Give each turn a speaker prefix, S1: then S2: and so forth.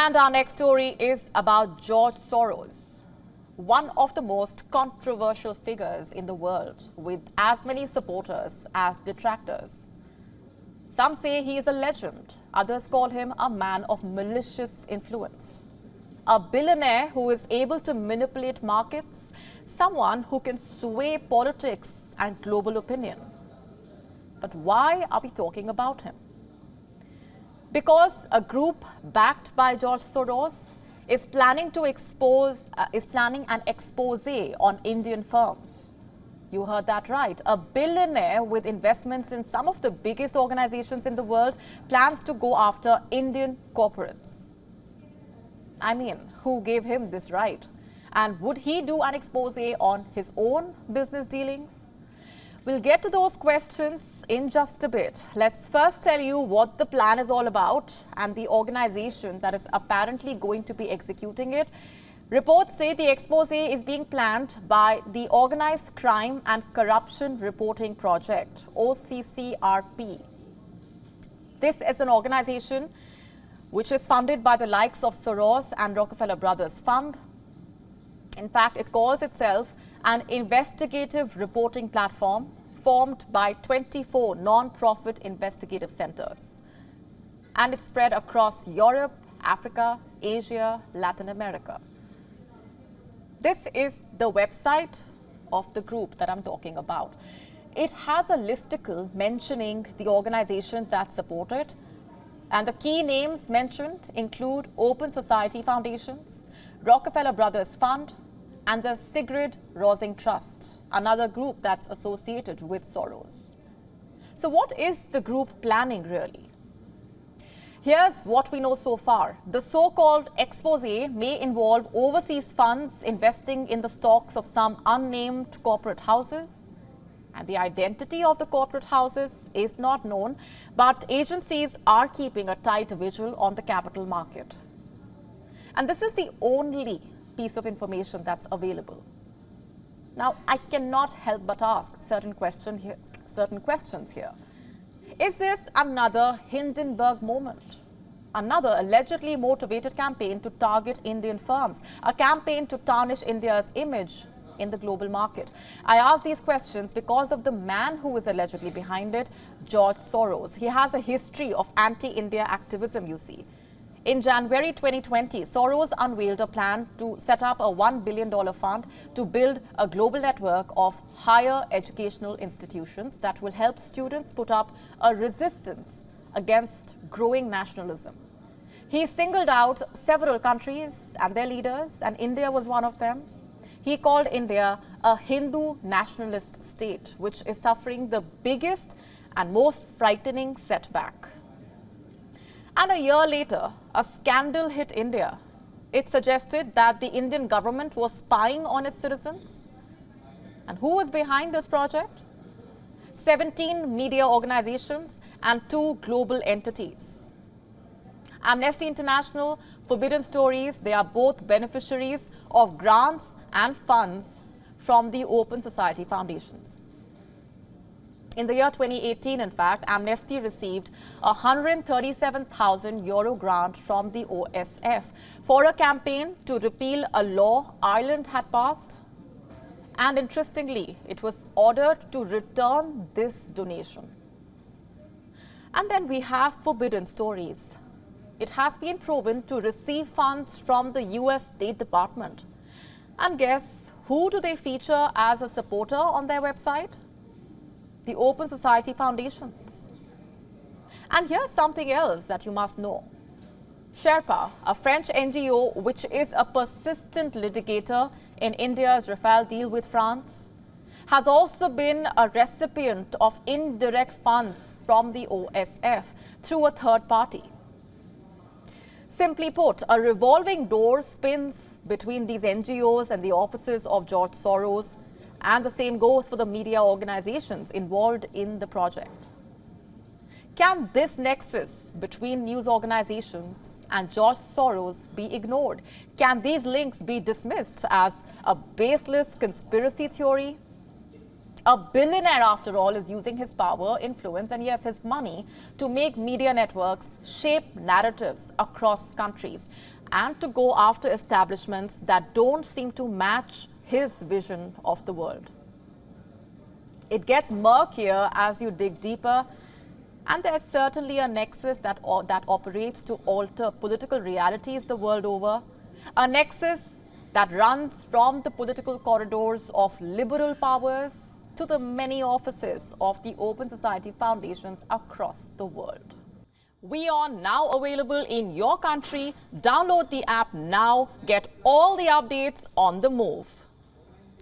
S1: And our next story is about George Soros, one of the most controversial figures in the world, with as many supporters as detractors. Some say he is a legend, others call him a man of malicious influence. A billionaire who is able to manipulate markets, someone who can sway politics and global opinion. But why are we talking about him? Because a group backed by George Soros is planning an expose on Indian firms. You heard that right. A billionaire with investments in some of the biggest organizations in the world plans to go after Indian corporates. I mean, who gave him this right? And would he do an expose on his own business dealings? We'll get to those questions in just a bit. Let's first tell you what the plan is all about and the organization that is apparently going to be executing it. Reports say the expose is being planned by the Organized Crime and Corruption Reporting Project, OCCRP. This is an organization which is funded by the likes of Soros and Rockefeller Brothers Fund. In fact, it calls itself an investigative reporting platform formed by 24 non-profit investigative centers. And it's spread across Europe, Africa, Asia, Latin America. This is the website of the group that I'm talking about. It has a listicle mentioning the organization that support it. And the key names mentioned include Open Society Foundations, Rockefeller Brothers Fund, and the Sigrid Rosing Trust, another group that's associated with Soros. So what is the group planning really? Here's what we know so far. The so-called expose may involve overseas funds investing in the stocks of some unnamed corporate houses. And the identity of the corporate houses is not known, but agencies are keeping a tight vigil on the capital market. And this is the only piece of information that's available. Now, I cannot help but ask certain questions here. Is this another Hindenburg moment? Another allegedly motivated campaign to target Indian firms, a campaign to tarnish India's image in the global market? I ask these questions because of the man who is allegedly behind it, George Soros. He has a history of anti-India activism, you see. In January 2020, Soros unveiled a plan to set up a $1 billion fund to build a global network of higher educational institutions that will help students put up a resistance against growing nationalism. He singled out several countries and their leaders, and India was one of them. He called India a Hindu nationalist state, which is suffering the biggest and most frightening setback. And a year later, a scandal hit India. It suggested that the Indian government was spying on its citizens. And who was behind this project? 17 media organizations and 2 global entities. Amnesty International, Forbidden Stories, they are both beneficiaries of grants and funds from the Open Society Foundations. In the year 2018, in fact, Amnesty received a €137,000 grant from the OSF for a campaign to repeal a law Ireland had passed. And interestingly, it was ordered to return this donation. And then we have Forbidden Stories. It has been proven to receive funds from the US State Department. And guess who do they feature as a supporter on their website? The Open Society Foundations. And here's something else that you must know. Sherpa, a French NGO which is a persistent litigator in India's Rafale deal with France, has also been a recipient of indirect funds from the OSF through a third party. Simply put, a revolving door spins between these NGOs and the offices of George Soros, and the same goes for the media organizations involved in the project. Can this nexus between news organizations and George Soros be ignored? Can these links be dismissed as a baseless conspiracy theory? A billionaire, after all, is using his power, influence, and yes, his money to make media networks shape narratives across countries and to go after establishments that don't seem to match his vision of the world. It gets murkier as you dig deeper, and there's certainly a nexus that operates to alter political realities the world over, a nexus that runs from the political corridors of liberal powers to the many offices of the Open Society foundations across the world. WION now available in your country. Download the app now. Get all the updates on the move.